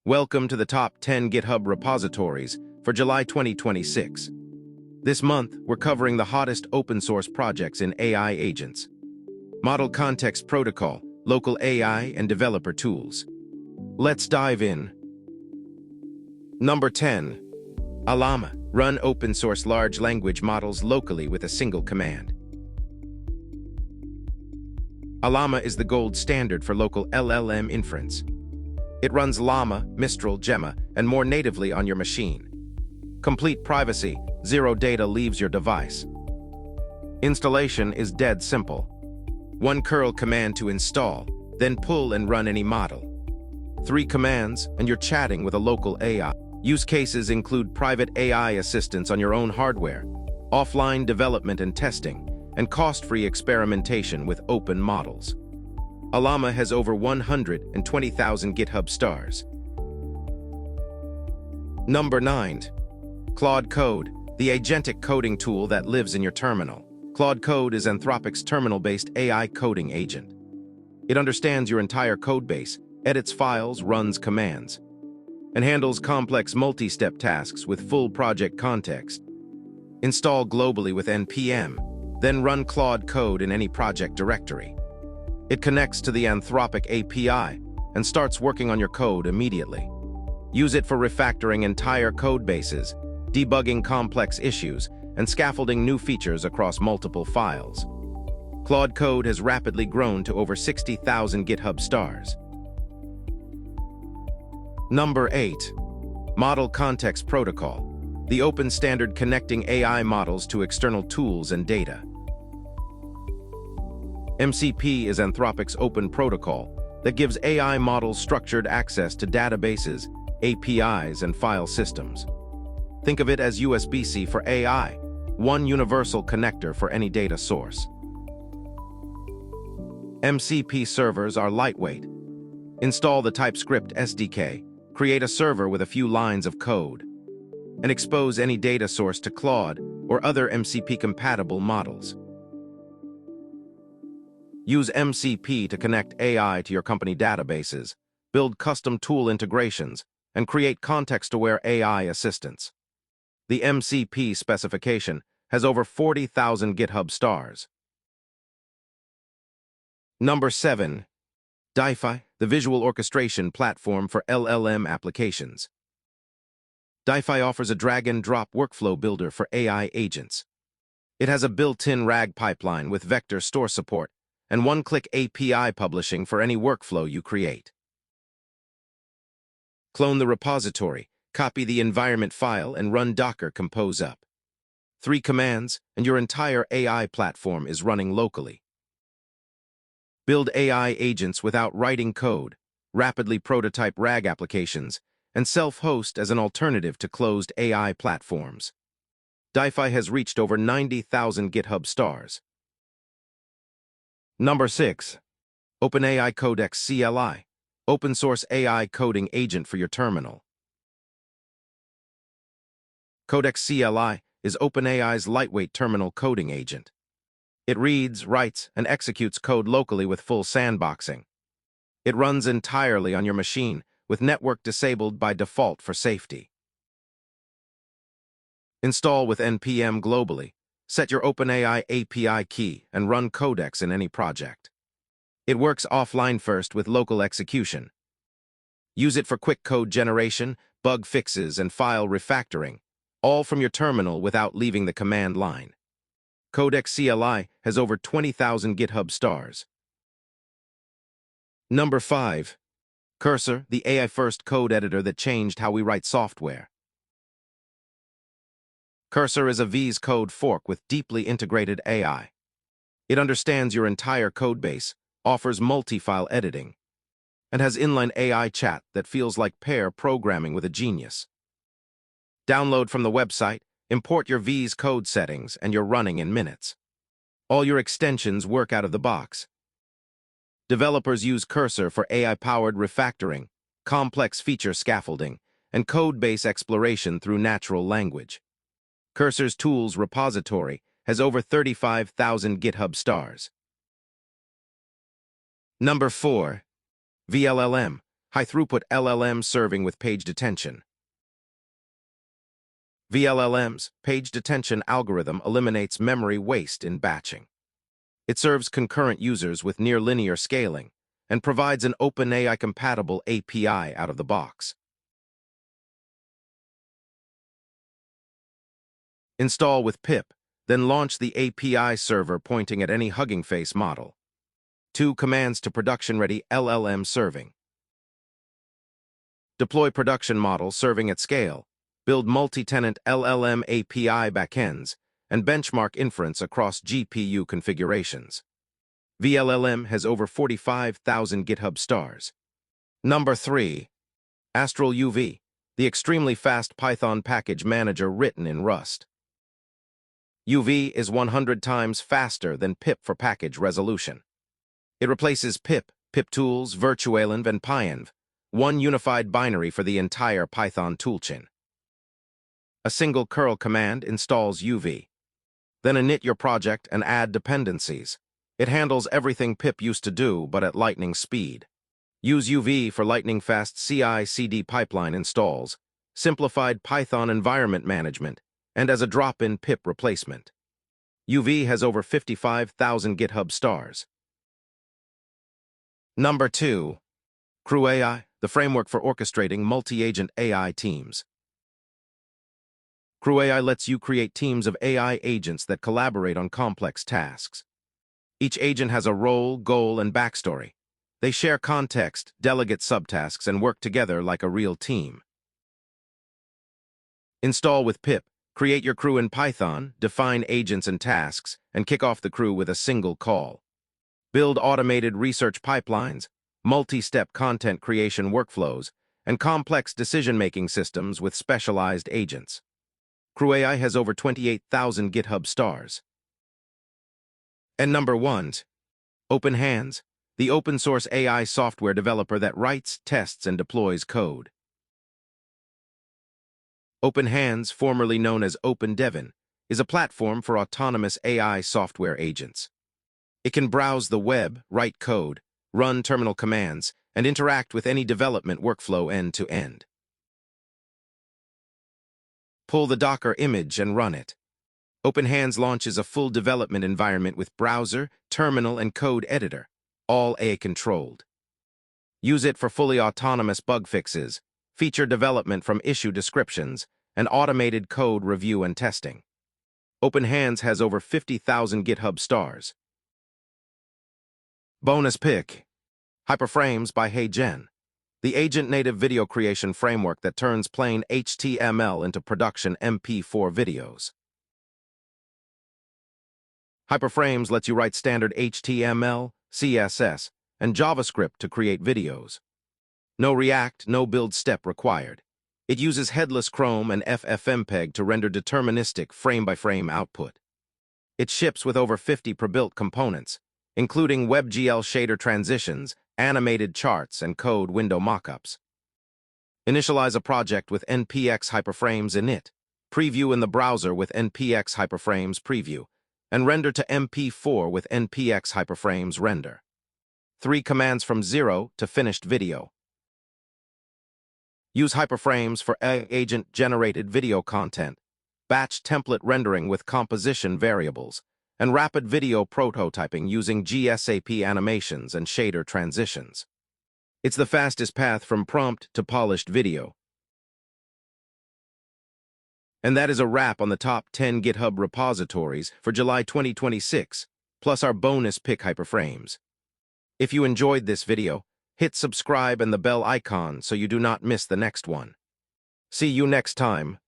Welcome to the top 10 GitHub repositories for July 2026. This month, we're covering the hottest open-source projects in AI agents, Model Context Protocol, local AI, and developer tools. Let's dive in. Number 10. Ollama. Run open-source large language models locally with a single command. Ollama is the gold standard for local LLM inference. It runs Llama, Mistral, Gemma, and more natively on your machine. Complete privacy, zero data leaves your device. Installation is dead simple. One curl command to install, then pull and run any model. 3 commands, and you're chatting with a local AI. Use cases include private AI assistance on your own hardware, offline development and testing, and cost-free experimentation with open models. Ollama has over 120,000 GitHub stars. Number 9. Claude Code, the agentic coding tool that lives in your terminal. Claude Code is Anthropic's terminal-based AI coding agent. It understands your entire codebase, edits files, runs commands, and handles complex multi-step tasks with full project context. Install globally with NPM, then run Claude Code in any project directory. It connects to the Anthropic API and starts working on your code immediately. Use it for refactoring entire codebases, debugging complex issues, and scaffolding new features across multiple files. Claude Code has rapidly grown to over 60,000 GitHub stars. Number 8. Model Context Protocol, the open standard connecting AI models to external tools and data. MCP is Anthropic's open protocol that gives AI models structured access to databases, APIs, and file systems. Think of it as USB-C for AI, one universal connector for any data source. MCP servers are lightweight. Install the TypeScript SDK, create a server with a few lines of code, and expose any data source to Claude or other MCP-compatible models. Use MCP to connect AI to your company databases, build custom tool integrations, and create context-aware AI assistants. The MCP specification has over 40,000 GitHub stars. Number 7. Dify, the visual orchestration platform for LLM applications. Dify offers a drag-and-drop workflow builder for AI agents. It has a built-in RAG pipeline with vector store support and one-click API publishing for any workflow you create. Clone the repository, copy the environment file, and run Docker Compose up. 3 commands, and your entire AI platform is running locally. Build AI agents without writing code, rapidly prototype RAG applications, and self-host as an alternative to closed AI platforms. Dify has reached over 90,000 GitHub stars. Number 6. OpenAI Codex CLI, open-source AI coding agent for your terminal. Codex CLI is OpenAI's lightweight terminal coding agent. It reads, writes, and executes code locally with full sandboxing. It runs entirely on your machine, with network disabled by default for safety. Install with NPM globally. Set your OpenAI API key and run Codex in any project. It works offline first with local execution. Use it for quick code generation, bug fixes, and file refactoring, all from your terminal without leaving the command line. Codex CLI has over 20,000 GitHub stars. Number 5. Cursor, the AI-first code editor that changed how we write software. Cursor is a VS Code fork with deeply integrated AI. It understands your entire codebase, offers multi-file editing, and has inline AI chat that feels like pair programming with a genius. Download from the website, import your VS Code settings, and you're running in minutes. All your extensions work out of the box. Developers use Cursor for AI-powered refactoring, complex feature scaffolding, and codebase exploration through natural language. Cursor's tools repository has over 35,000 GitHub stars. Number 4. vLLM, High-Throughput LLM Serving with Page Detention. vLLMs, page detention algorithm, eliminates memory waste in batching. It serves concurrent users with near-linear scaling and provides an OpenAI-compatible API out of the box. Install with pip, then launch the API server pointing at any Hugging Face model. 2 commands to production-ready LLM serving. Deploy production model serving at scale, build multi-tenant LLM API backends, and benchmark inference across GPU configurations. vLLM has over 45,000 GitHub stars. Number 3. Astral UV, the extremely fast Python package manager written in Rust. UV is 100 times faster than pip for package resolution. It replaces pip, piptools, virtualenv, and pyenv, one unified binary for the entire Python toolchain. A single curl command installs UV. Then init your project and add dependencies. It handles everything pip used to do, but at lightning speed. Use UV for lightning-fast CI/CD pipeline installs, simplified Python environment management, and as a drop-in pip replacement. UV has over 55,000 GitHub stars. Number 2. CrewAI, the framework for orchestrating multi-agent AI teams. CrewAI lets you create teams of AI agents that collaborate on complex tasks. Each agent has a role, goal, and backstory. They share context, delegate subtasks, and work together like a real team. Install with pip, create your crew in Python, define agents and tasks, and kick off the crew with a single call. Build automated research pipelines, multi-step content creation workflows, and complex decision-making systems with specialized agents. CrewAI has over 28,000 GitHub stars. And number 1. OpenHands, the open-source AI software developer that writes, tests, and deploys code. OpenHands, formerly known as OpenDevin, is a platform for autonomous AI software agents. It can browse the web, write code, run terminal commands, and interact with any development workflow end-to-end. Pull the Docker image and run it. OpenHands launches a full development environment with browser, terminal, and code editor, all AI-controlled. Use it for fully autonomous bug fixes, feature development from issue descriptions, and automated code review and testing. OpenHands has over 50,000 GitHub stars. Bonus pick: HyperFrames by HeyGen, the agent-native video creation framework that turns plain HTML into production MP4 videos. HyperFrames lets you write standard HTML, CSS, and JavaScript to create videos. No React, no build step required. It uses headless Chrome and FFmpeg to render deterministic frame-by-frame output. It ships with over 50 pre-built components, including WebGL shader transitions, animated charts, and code window mockups. Initialize a project with npx hyperframes init, preview in the browser with npx hyperframes preview, and render to MP4 with npx hyperframes render. 3 commands from 0 to finished video. Use hyperframes for agent-generated video content, batch template rendering with composition variables, and rapid video prototyping using GSAP animations and shader transitions. It's the fastest path from prompt to polished video. And that is a wrap on the top 10 GitHub repositories for July 2026, plus our bonus pick HyperFrames. If you enjoyed this video, hit subscribe and the bell icon so you do not miss the next one. See you next time.